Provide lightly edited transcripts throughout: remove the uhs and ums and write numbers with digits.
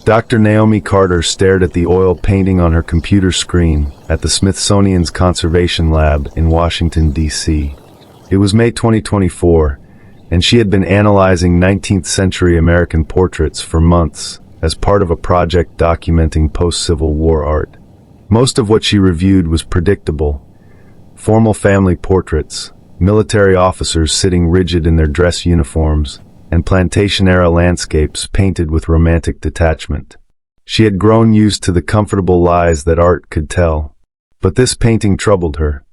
Dr. Naomi Carter stared at the oil painting on her computer screen at the Smithsonian's Conservation Lab in Washington, D.C. It was May 2024, and she had been analyzing 19th-century American portraits for months as part of a project documenting post-Civil War art. Most of what she reviewed was predictable. Formal family portraits, military officers sitting rigid in their dress uniforms, and plantation-era landscapes painted with romantic detachment. She had grown used to the comfortable lies that art could tell. But this painting troubled her.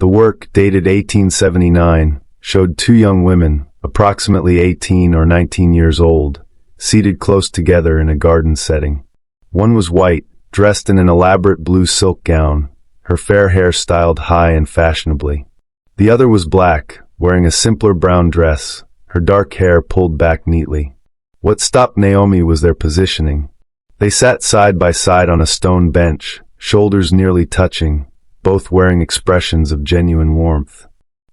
The work, dated 1879, showed two young women, approximately 18 or 19 years old, seated close together in a garden setting. One was white, dressed in an elaborate blue silk gown, her fair hair styled high and fashionably. The other was black, wearing a simpler brown dress, her dark hair pulled back neatly. What stopped Naomi was their positioning. They sat side by side on a stone bench, shoulders nearly touching, both wearing expressions of genuine warmth.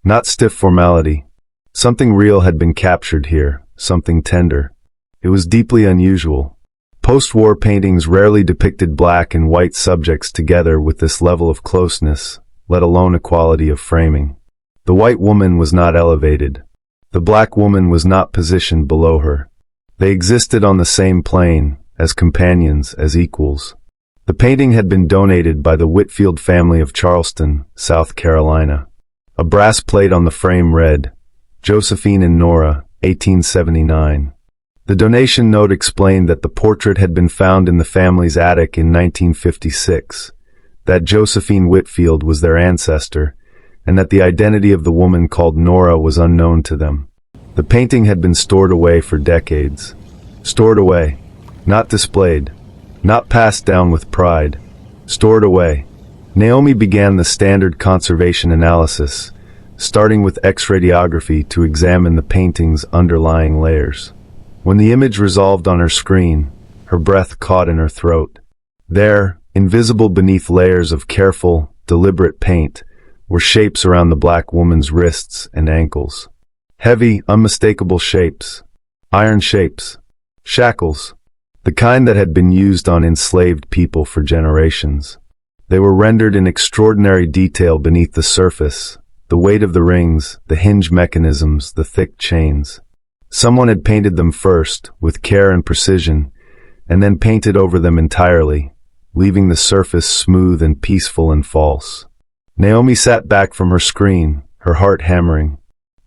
Not stiff formality. Something real had been captured here, something tender. It was deeply unusual. Post-war paintings rarely depicted black and white subjects together with this level of closeness, let alone equality of framing. The white woman was not elevated. The black woman was not positioned below her. They existed on the same plane, as companions, as equals. The painting had been donated by the Whitfield family of Charleston, South Carolina. A brass plate on the frame read, Josephine and Nora, 1879. The donation note explained that the portrait had been found in the family's attic in 1956, that Josephine Whitfield was their ancestor, and that the identity of the woman called Nora was unknown to them. The painting had been stored away for decades. Stored away. Not displayed. Not passed down with pride. Stored away. Naomi began the standard conservation analysis, starting with X-radiography to examine the painting's underlying layers. When the image resolved on her screen, her breath caught in her throat. There, invisible beneath layers of careful, deliberate paint, were shapes around the black woman's wrists and ankles. Heavy, unmistakable shapes. Iron shapes. Shackles. The kind that had been used on enslaved people for generations. They were rendered in extraordinary detail beneath the surface, the weight of the rings, the hinge mechanisms, the thick chains. Someone had painted them first, with care and precision, and then painted over them entirely, leaving the surface smooth and peaceful and false. Naomi sat back from her screen, her heart hammering.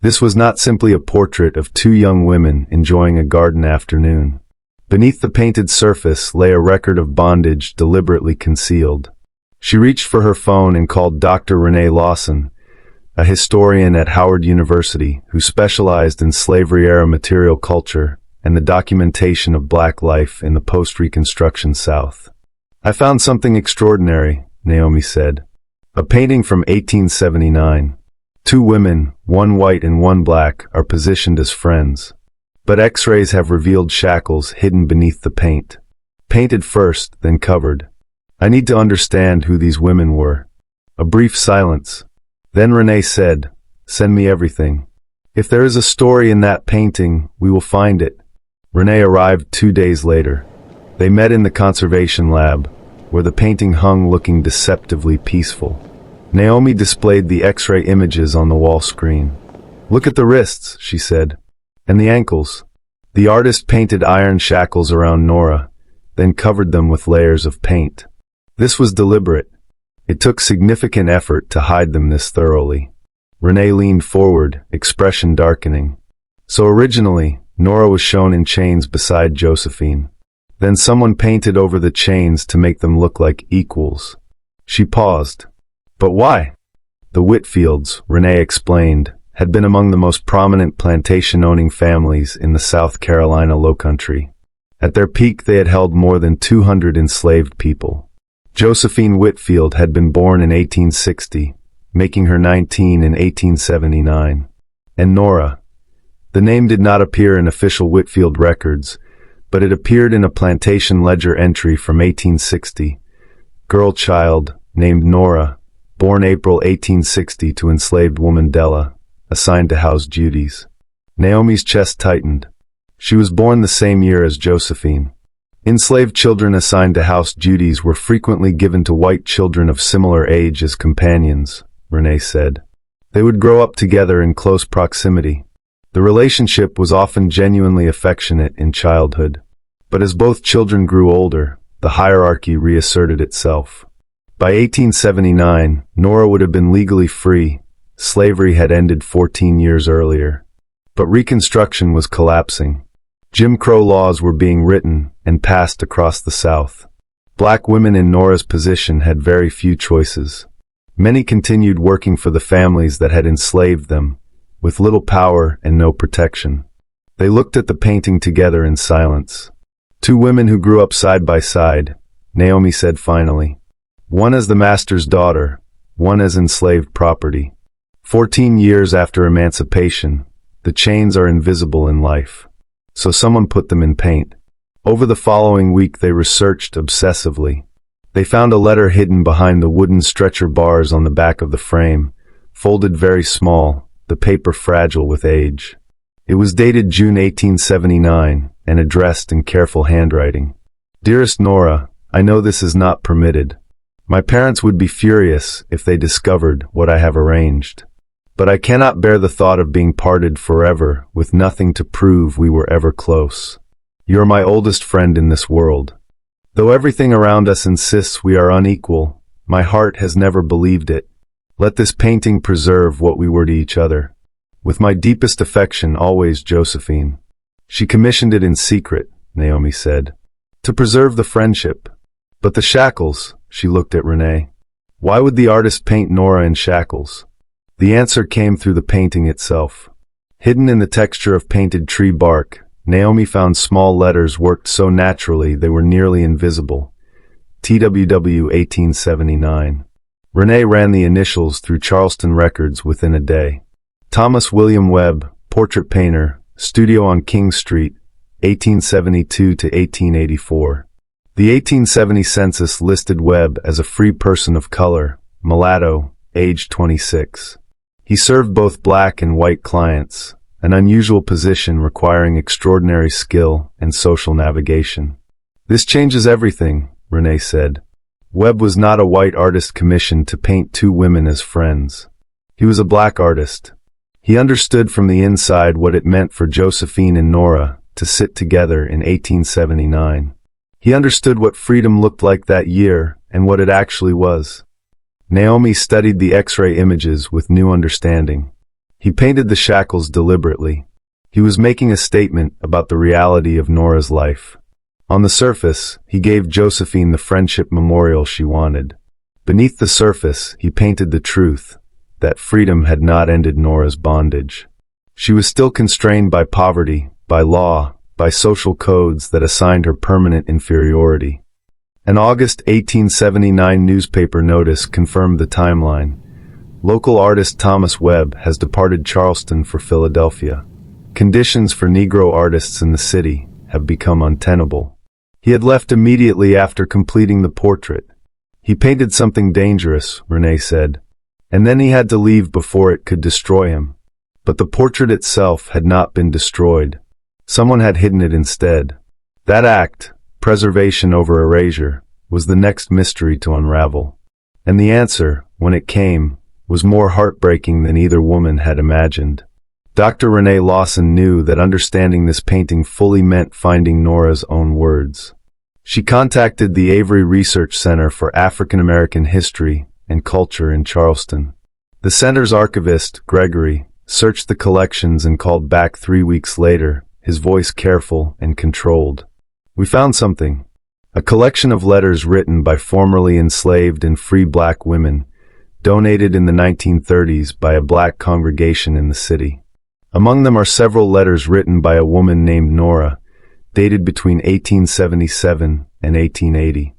This was not simply a portrait of two young women enjoying a garden afternoon. Beneath the painted surface lay a record of bondage deliberately concealed. She reached for her phone and called Dr. Renee Lawson, a historian at Howard University who specialized in slavery-era material culture and the documentation of black life in the post-Reconstruction South. "I found something extraordinary," Naomi said. "A painting from 1879. Two women, one white and one black, are positioned as friends. But X-rays have revealed shackles hidden beneath the paint. Painted first, then covered. I need to understand who these women were." A brief silence. Then Renee said, "Send me everything. If there is a story in that painting, we will find it." Renee arrived 2 days later. They met in the conservation lab, where the painting hung looking deceptively peaceful. Naomi displayed the X-ray images on the wall screen. "Look at the wrists," she said. "And the ankles." The artist painted iron shackles around Nora, then covered them with layers of paint. This was deliberate. It took significant effort to hide them this thoroughly. Renee leaned forward, expression darkening. "So originally, Nora was shown in chains beside Josephine. Then someone painted over the chains to make them look like equals." She paused. "But why?" The Whitfields, Renee explained, had been among the most prominent plantation-owning families in the South Carolina Lowcountry. At their peak, they had held more than 200 enslaved people. Josephine Whitfield had been born in 1860, making her 19 in 1879. And Nora. The name did not appear in official Whitfield records, but it appeared in a plantation ledger entry from 1860. Girl child, named Nora, born April 1860 to enslaved woman Della, assigned to house duties. Naomi's chest tightened. She was born the same year as Josephine. Enslaved children assigned to house duties were frequently given to white children of similar age as companions, Renee said. They would grow up together in close proximity. The relationship was often genuinely affectionate in childhood. But as both children grew older, the hierarchy reasserted itself. By 1879, Nora would have been legally free. Slavery had ended 14 years earlier. But Reconstruction was collapsing. Jim Crow laws were being written and passed across the South. Black women in Nora's position had very few choices. Many continued working for the families that had enslaved them, with little power and no protection. They looked at the painting together in silence. Two women who grew up side by side, Naomi said finally. One as the master's daughter, one as enslaved property. 14 years after emancipation, the chains are invisible in life. So someone put them in paint. Over the following week they researched obsessively. They found a letter hidden behind the wooden stretcher bars on the back of the frame, folded very small, the paper fragile with age. It was dated June 1879 and addressed in careful handwriting. Dearest Nora, I know this is not permitted. My parents would be furious if they discovered what I have arranged. But I cannot bear the thought of being parted forever with nothing to prove we were ever close. You are my oldest friend in this world. Though everything around us insists we are unequal, my heart has never believed it. Let this painting preserve what we were to each other. With my deepest affection, always Josephine. She commissioned it in secret, Naomi said, to preserve the friendship. But the shackles, she looked at Renee. Why would the artist paint Nora in shackles? The answer came through the painting itself. Hidden in the texture of painted tree bark, Naomi found small letters worked so naturally they were nearly invisible. TWW 1879. Renee ran the initials through Charleston records within a day. Thomas William Webb, portrait painter, studio on King Street, 1872 to 1884. The 1870 census listed Webb as a free person of color, mulatto, age 26. He served both black and white clients, an unusual position requiring extraordinary skill and social navigation. This changes everything, Renee said. Webb was not a white artist commissioned to paint two women as friends. He was a black artist. He understood from the inside what it meant for Josephine and Nora to sit together in 1879. He understood what freedom looked like that year and what it actually was. Naomi studied the X-ray images with new understanding. He painted the shackles deliberately. He was making a statement about the reality of Nora's life. On the surface, he gave Josephine the friendship memorial she wanted. Beneath the surface, he painted the truth, that freedom had not ended Nora's bondage. She was still constrained by poverty, by law, by social codes that assigned her permanent inferiority. An August 1879 newspaper notice confirmed the timeline. Local artist Thomas Webb has departed Charleston for Philadelphia. Conditions for Negro artists in the city have become untenable. He had left immediately after completing the portrait. He painted something dangerous, Renee said, and then he had to leave before it could destroy him. But the portrait itself had not been destroyed. Someone had hidden it instead. That act, preservation over erasure, was the next mystery to unravel. And the answer, when it came, was more heartbreaking than either woman had imagined. Dr. Renee Lawson knew that understanding this painting fully meant finding Nora's own words. She contacted the Avery Research Center for African American History and Culture in Charleston. The center's archivist, Gregory, searched the collections and called back 3 weeks later, his voice careful and controlled. We found something. A collection of letters written by formerly enslaved and free black women, donated in the 1930s by a black congregation in the city. Among them are several letters written by a woman named Nora, dated between 1877 and 1880.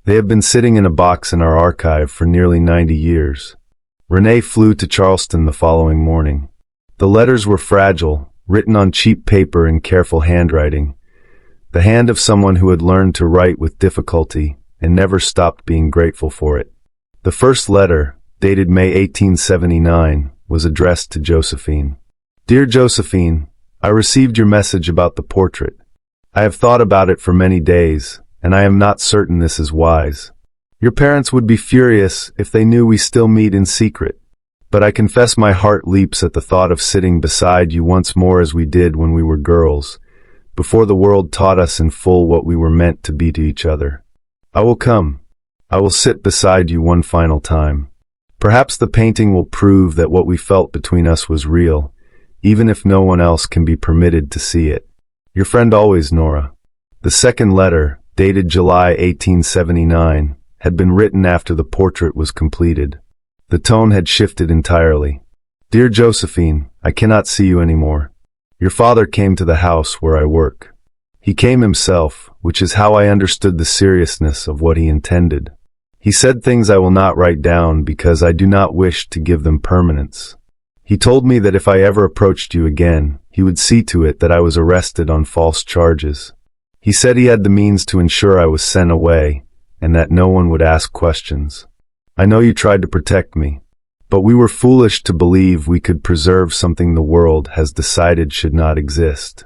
They have been sitting in a box in our archive for nearly 90 years. Renee flew to Charleston the following morning. The letters were fragile, written on cheap paper in careful handwriting, the hand of someone who had learned to write with difficulty and never stopped being grateful for it. The first letter, dated May 1879, was addressed to Josephine. Dear Josephine, I received your message about the portrait. I have thought about it for many days, and I am not certain this is wise. Your parents would be furious if they knew we still meet in secret. But I confess my heart leaps at the thought of sitting beside you once more as we did when we were girls, before the world taught us in full what we were meant to be to each other. I will come. I will sit beside you one final time. Perhaps the painting will prove that what we felt between us was real, even if no one else can be permitted to see it. Your friend always, Nora. The second letter, dated July 1879, had been written after the portrait was completed. The tone had shifted entirely. Dear Josephine, I cannot see you anymore. Your father came to the house where I work. He came himself, which is how I understood the seriousness of what he intended. He said things I will not write down because I do not wish to give them permanence. He told me that if I ever approached you again, he would see to it that I was arrested on false charges. He said he had the means to ensure I was sent away, and that no one would ask questions. I know you tried to protect me, but we were foolish to believe we could preserve something the world has decided should not exist.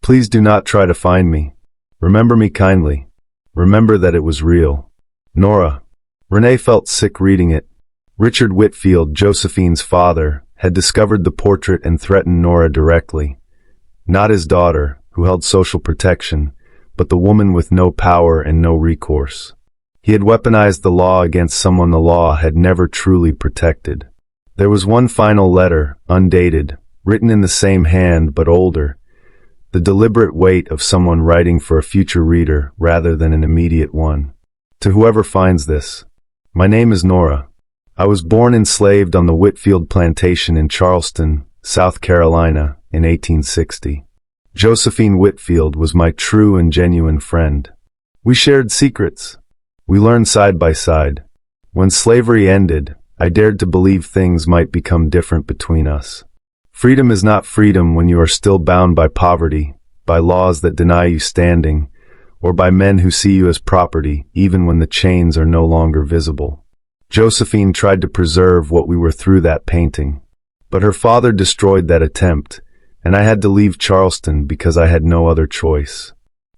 Please do not try to find me. Remember me kindly. Remember that it was real. Nora. Renee felt sick reading it. Richard Whitfield, Josephine's father, had discovered the portrait and threatened Nora directly. Not his daughter, who held social protection, but the woman with no power and no recourse. He had weaponized the law against someone the law had never truly protected. There was one final letter, undated, written in the same hand but older, the deliberate weight of someone writing for a future reader rather than an immediate one. To whoever finds this, my name is Nora. I was born enslaved on the Whitfield plantation in Charleston, South Carolina, in 1860. Josephine Whitfield was my true and genuine friend. We shared secrets. We learned side by side. When slavery ended, I dared to believe things might become different between us. Freedom is not freedom when you are still bound by poverty, by laws that deny you standing, or by men who see you as property, even when the chains are no longer visible. Josephine tried to preserve what we were through that painting, but her father destroyed that attempt, and I had to leave Charleston because I had no other choice.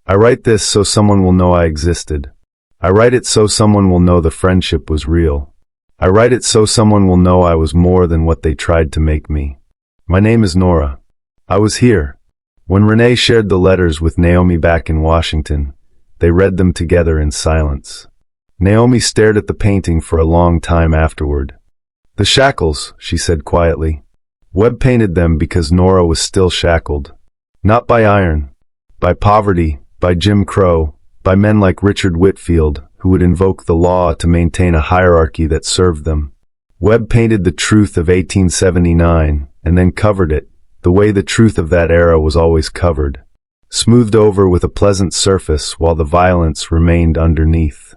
I write this so someone will know I existed. I write it so someone will know the friendship was real. I write it so someone will know I was more than what they tried to make me. My name is Nora. I was here. When Renee shared the letters with Naomi back in Washington, they read them together in silence. Naomi stared at the painting for a long time afterward. The shackles, she said quietly. Webb painted them because Nora was still shackled. Not by iron, by poverty, by Jim Crow, by men like Richard Whitfield, who would invoke the law to maintain a hierarchy that served them. Webb painted the truth of 1879 and then covered it, the way the truth of that era was always covered, smoothed over with a pleasant surface while the violence remained underneath.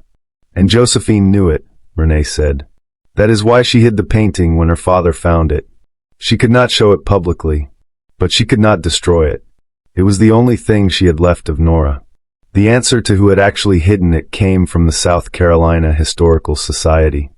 And Josephine knew it, Renee said. That is why she hid the painting when her father found it. She could not show it publicly, but she could not destroy it. It was the only thing she had left of Nora. The answer to who had actually hidden it came from the South Carolina Historical Society.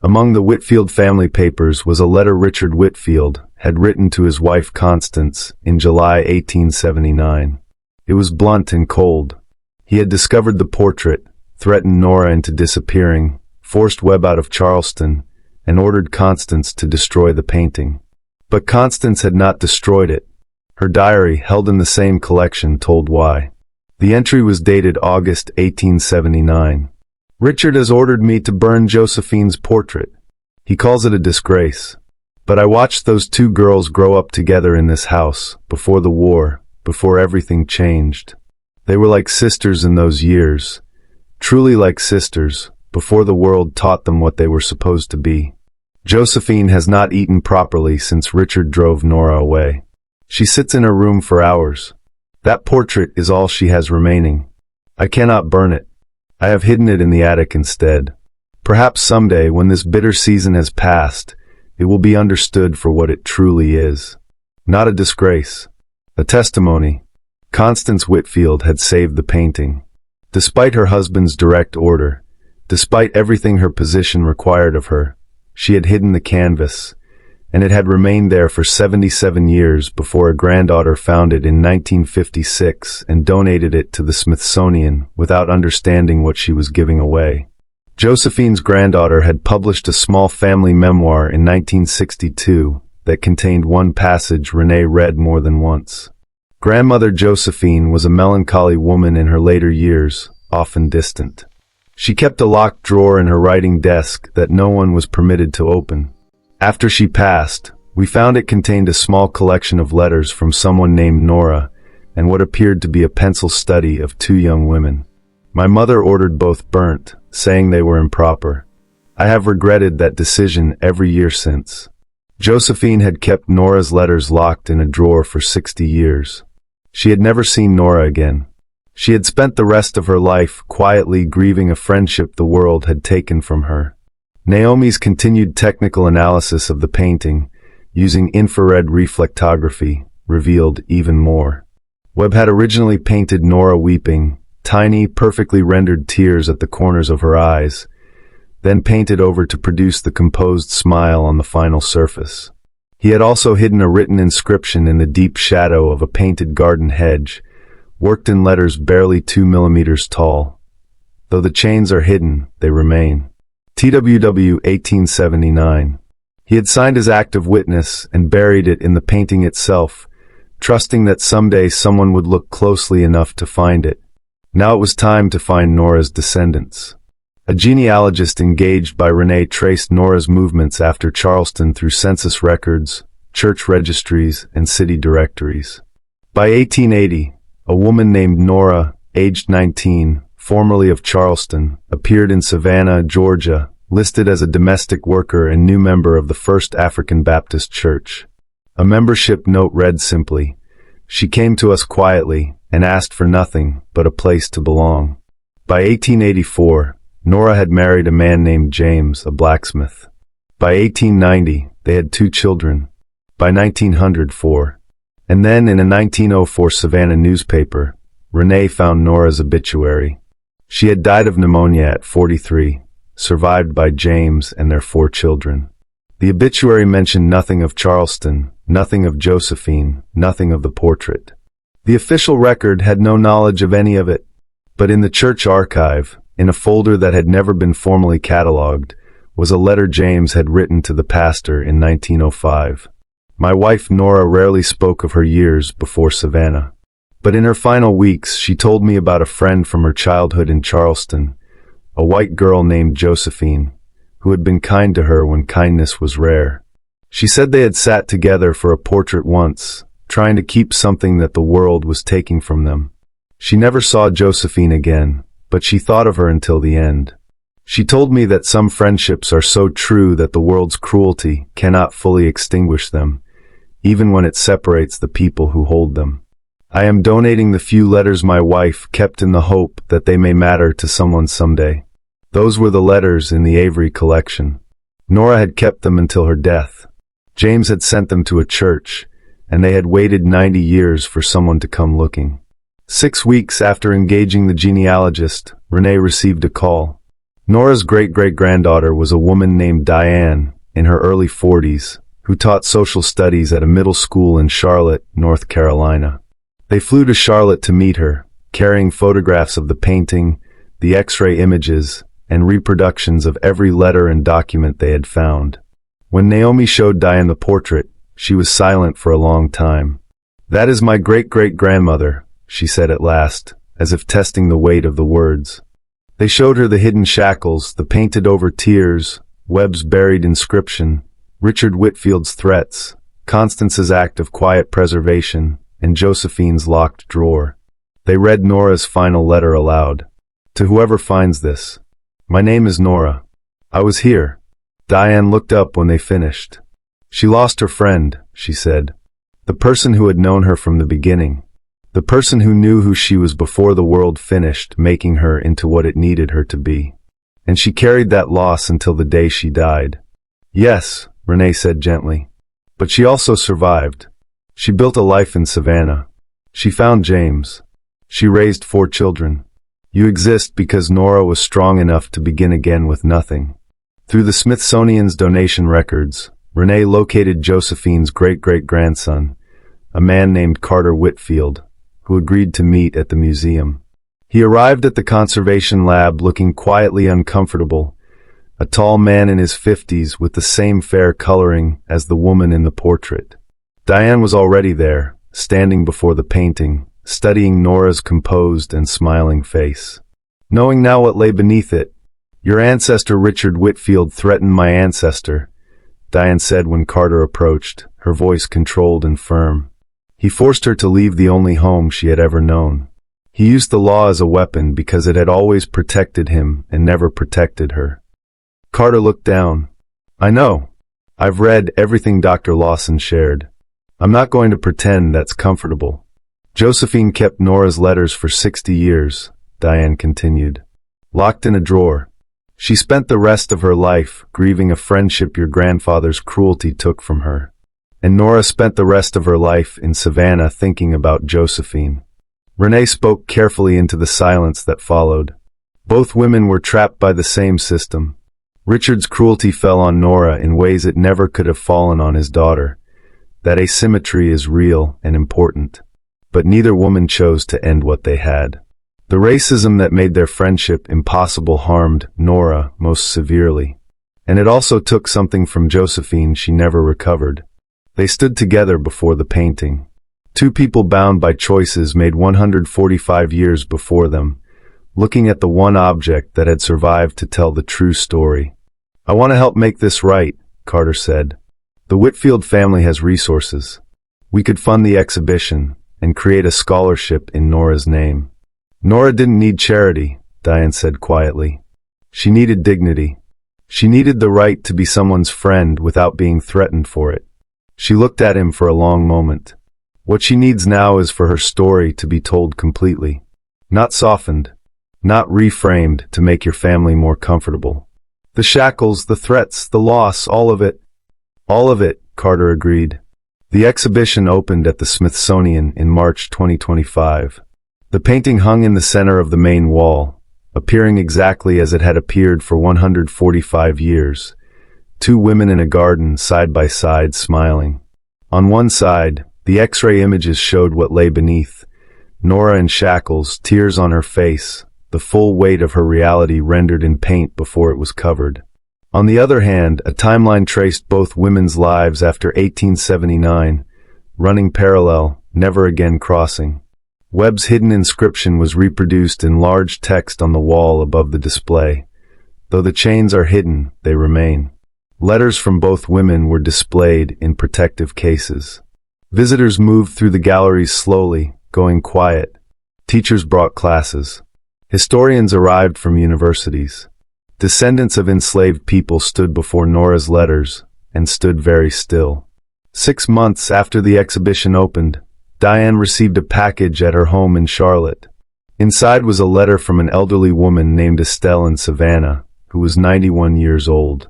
Among the Whitfield family papers was a letter Richard Whitfield had written to his wife Constance in July 1879. It was blunt and cold. He had discovered the portrait, threatened Nora into disappearing, forced Webb out of Charleston, and ordered Constance to destroy the painting. But Constance had not destroyed it. Her diary, held in the same collection, told why. The entry was dated August 1879. Richard has ordered me to burn Josephine's portrait. He calls it a disgrace. But I watched those two girls grow up together in this house, before the war, before everything changed. They were like sisters in those years, truly like sisters, before the world taught them what they were supposed to be. Josephine has not eaten properly since Richard drove Nora away. She sits in her room for hours. That portrait is all she has remaining. I cannot burn it. I have hidden it in the attic instead. Perhaps someday, when this bitter season has passed, it will be understood for what it truly is. Not a disgrace. A testimony. Constance Whitfield had saved the painting. Despite her husband's direct order, despite everything her position required of her, she had hidden the canvas, and it had remained there for 77 years before a granddaughter found it in 1956 and donated it to the Smithsonian without understanding what she was giving away. Josephine's granddaughter had published a small family memoir in 1962 that contained one passage Renee read more than once. Grandmother Josephine was a melancholy woman in her later years, often distant. She kept a locked drawer in her writing desk that no one was permitted to open. After she passed, we found it contained a small collection of letters from someone named Nora and what appeared to be a pencil study of two young women. My mother ordered both burnt, saying they were improper. I have regretted that decision every year since. Josephine had kept Nora's letters locked in a drawer for 60 years. She had never seen Nora again. She had spent the rest of her life quietly grieving a friendship the world had taken from her. Naomi's continued technical analysis of the painting, using infrared reflectography, revealed even more. Webb had originally painted Nora weeping, tiny, perfectly rendered tears at the corners of her eyes, then painted over to produce the composed smile on the final surface. He had also hidden a written inscription in the deep shadow of a painted garden hedge, worked in letters barely 2 millimeters tall. Though the chains are hidden, they remain. TWW 1879. He had signed his act of witness and buried it in the painting itself, trusting that someday someone would look closely enough to find it. Now it was time to find Nora's descendants. A genealogist engaged by Renee traced Nora's movements after Charleston through census records, church registries, and city directories. By 1880, a woman named Nora, aged 19, formerly of Charleston, appeared in Savannah, Georgia, listed as a domestic worker and new member of the First African Baptist Church. A membership note read simply, "She came to us quietly and asked for nothing but a place to belong." By 1884, Nora had married a man named James, a blacksmith. By 1890, they had 2 children. By 1900, 4. And then in a 1904 Savannah newspaper, Renee found Nora's obituary. She had died of pneumonia at 43, survived by James and their 4 children. The obituary mentioned nothing of Charleston, nothing of Josephine, nothing of the portrait. The official record had no knowledge of any of it, but in the church archive, in a folder that had never been formally catalogued, was a letter James had written to the pastor in 1905. My wife Nora rarely spoke of her years before Savannah. But in her final weeks, she told me about a friend from her childhood in Charleston, a white girl named Josephine, who had been kind to her when kindness was rare. She said they had sat together for a portrait once, trying to keep something that the world was taking from them. She never saw Josephine again, but she thought of her until the end. She told me that some friendships are so true that the world's cruelty cannot fully extinguish them, even when it separates the people who hold them. I am donating the few letters my wife kept in the hope that they may matter to someone someday. Those were the letters in the Avery collection. Nora had kept them until her death. James had sent them to a church, and they had waited 90 years for someone to come looking. 6 weeks after engaging the genealogist, Renee received a call. Nora's great-great-granddaughter was a woman named Diane, in her early 40s, who taught social studies at a middle school in Charlotte, North Carolina. They flew to Charlotte to meet her, carrying photographs of the painting, the X-ray images, and reproductions of every letter and document they had found. When Naomi showed Diane the portrait, she was silent for a long time. "That is my great-great-grandmother," she said at last, as if testing the weight of the words. They showed her the hidden shackles, the painted-over tears, Webb's buried inscription, Richard Whitfield's threats, Constance's act of quiet preservation, and Josephine's locked drawer. They read Nora's final letter aloud. "To whoever finds this, my name is Nora. I was here." Diane looked up when they finished. "She lost her friend," she said. "The person who had known her from the beginning. The person who knew who she was before the world finished making her into what it needed her to be. And she carried that loss until the day she died." "Yes," Renee said gently. "But she also survived. She built a life in Savannah. She found James. She raised 4 children. You exist because Nora was strong enough to begin again with nothing." Through the Smithsonian's donation records, Renee located Josephine's great-great-grandson, a man named Carter Whitfield, who agreed to meet at the museum. He arrived at the conservation lab looking quietly uncomfortable, a tall man in his 50s with the same fair coloring as the woman in the portrait. Diane was already there, standing before the painting, studying Nora's composed and smiling face. Knowing now what lay beneath it, "Your ancestor Richard Whitfield threatened my ancestor," Diane said when Carter approached, her voice controlled and firm. "He forced her to leave the only home she had ever known. He used the law as a weapon because it had always protected him and never protected her." Carter looked down. "I know. I've read everything Dr. Lawson shared. I'm not going to pretend that's comfortable." "Josephine kept Nora's letters for 60 years, Diane continued, "locked in a drawer. She spent the rest of her life grieving a friendship your grandfather's cruelty took from her. And Nora spent the rest of her life in Savannah thinking about Josephine." Renee spoke carefully into the silence that followed. Both women were trapped by the same system. Richard's cruelty fell on Nora in ways it never could have fallen on his daughter. That asymmetry is real and important. But neither woman chose to end what they had. The racism that made their friendship impossible harmed Nora most severely. And it also took something from Josephine she never recovered. They stood together before the painting. Two people bound by choices made 145 years before them, looking at the one object that had survived to tell the true story. "I want to help make this right," Carter said. "The Whitfield family has resources. We could fund the exhibition and create a scholarship in Nora's name." "Nora didn't need charity," Diane said quietly. "She needed dignity. She needed the right to be someone's friend without being threatened for it." She looked at him for a long moment. "What she needs now is for her story to be told completely. Not softened. Not reframed to make your family more comfortable. The shackles, the threats, the loss, all of it." "All of it," Carter agreed. The exhibition opened at the Smithsonian in March 2025. The painting hung in the center of the main wall, appearing exactly as it had appeared for 145 years. Two women in a garden side by side smiling. On one side, the X-ray images showed what lay beneath. Nora in shackles, tears on her face, the full weight of her reality rendered in paint before it was covered. On the other hand, a timeline traced both women's lives after 1879, running parallel, never again crossing. Webb's hidden inscription was reproduced in large text on the wall above the display. Though the chains are hidden, they remain. Letters from both women were displayed in protective cases. Visitors moved through the galleries slowly, going quiet. Teachers brought classes. Historians arrived from universities. Descendants of enslaved people stood before Nora's letters and stood very still. 6 months after the exhibition opened, Diane received a package at her home in Charlotte. Inside was a letter from an elderly woman named Estelle in Savannah, who was 91 years old.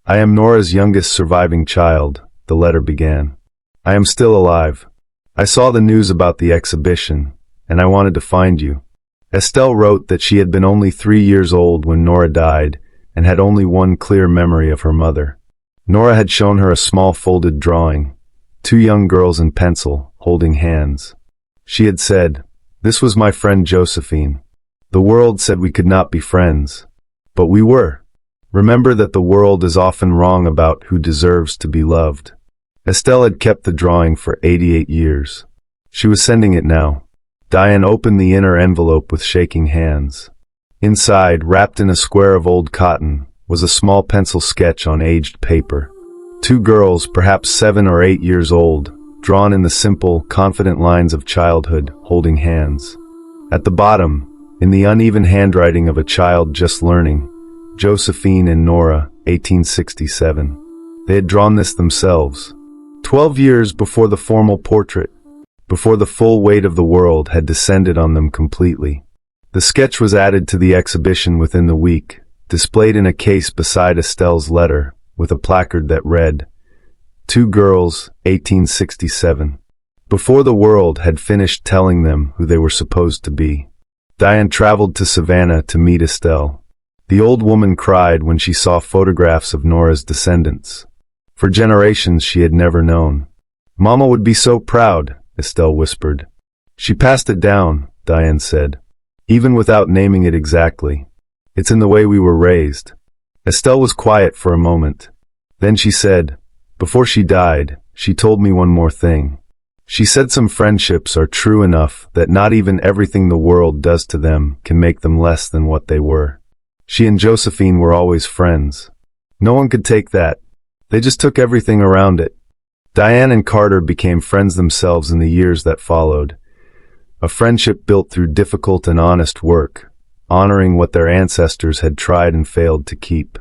"I am Nora's youngest surviving child," the letter began. "I am still alive. I saw the news about the exhibition, and I wanted to find you." Estelle wrote that she had been only 3 years old when Nora died and had only one clear memory of her mother. Nora had shown her a small folded drawing, 2 young girls in pencil, holding hands. She had said, "This was my friend Josephine. The world said we could not be friends. But we were. Remember that the world is often wrong about who deserves to be loved." Estelle had kept the drawing for 88 years. She was sending it now. Diane opened the inner envelope with shaking hands. Inside, wrapped in a square of old cotton, was a small pencil sketch on aged paper. 2 girls, perhaps 7 or 8 years old, drawn in the simple, confident lines of childhood, holding hands. At the bottom, in the uneven handwriting of a child just learning, Josephine and Nora, 1867. They had drawn this themselves. 12 years before the formal portrait, before the full weight of the world had descended on them completely. The sketch was added to the exhibition within the week, displayed in a case beside Estelle's letter, with a placard that read, "2 girls, 1867. Before the world had finished telling them who they were supposed to be." Diane traveled to Savannah to meet Estelle. The old woman cried when she saw photographs of Nora's descendants. For generations she had never known. Mama would be so proud, Estelle whispered. She passed it down, Diane said, even without naming it exactly. It's in the way we were raised. Estelle was quiet for a moment. Then she said, before she died, she told me one more thing. She said some friendships are true enough that not even everything the world does to them can make them less than what they were. She and Josephine were always friends. No one could take that. They just took everything around it. Diane and Carter became friends themselves in the years that followed. A friendship built through difficult and honest work, honoring what their ancestors had tried and failed to keep.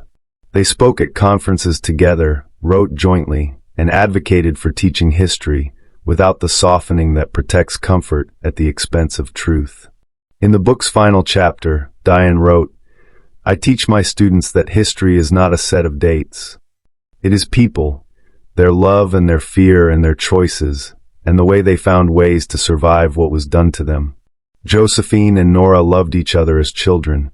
They spoke at conferences together, wrote jointly, and advocated for teaching history without the softening that protects comfort at the expense of truth. In the book's final chapter, Diane wrote, I teach my students that history is not a set of dates. It is people, their love and their fear and their choices, and the way they found ways to survive what was done to them. Josephine and Nora loved each other as children,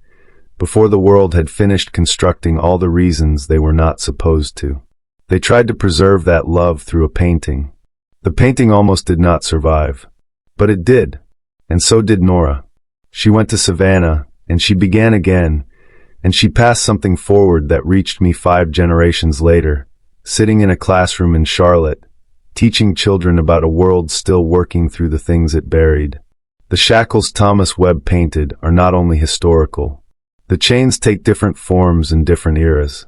before the world had finished constructing all the reasons they were not supposed to. They tried to preserve that love through a painting. The painting almost did not survive. But it did, and so did Nora. She went to Savannah, and she began again, and she passed something forward that reached me 5 generations later, sitting in a classroom in Charlotte, teaching children about a world still working through the things it buried. The shackles Thomas Webb painted are not only historical. The chains take different forms in different eras.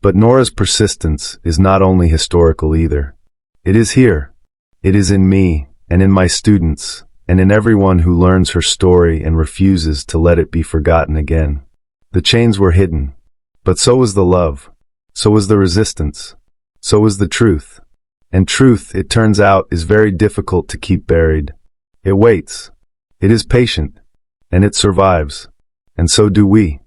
But Nora's persistence is not only historical either. It is here. It is in me, and in my students, and in everyone who learns her story and refuses to let it be forgotten again. The chains were hidden, but so was the love. So was the resistance. So was the truth. And truth, it turns out, is very difficult to keep buried. It waits. It is patient. And it survives. And so do we.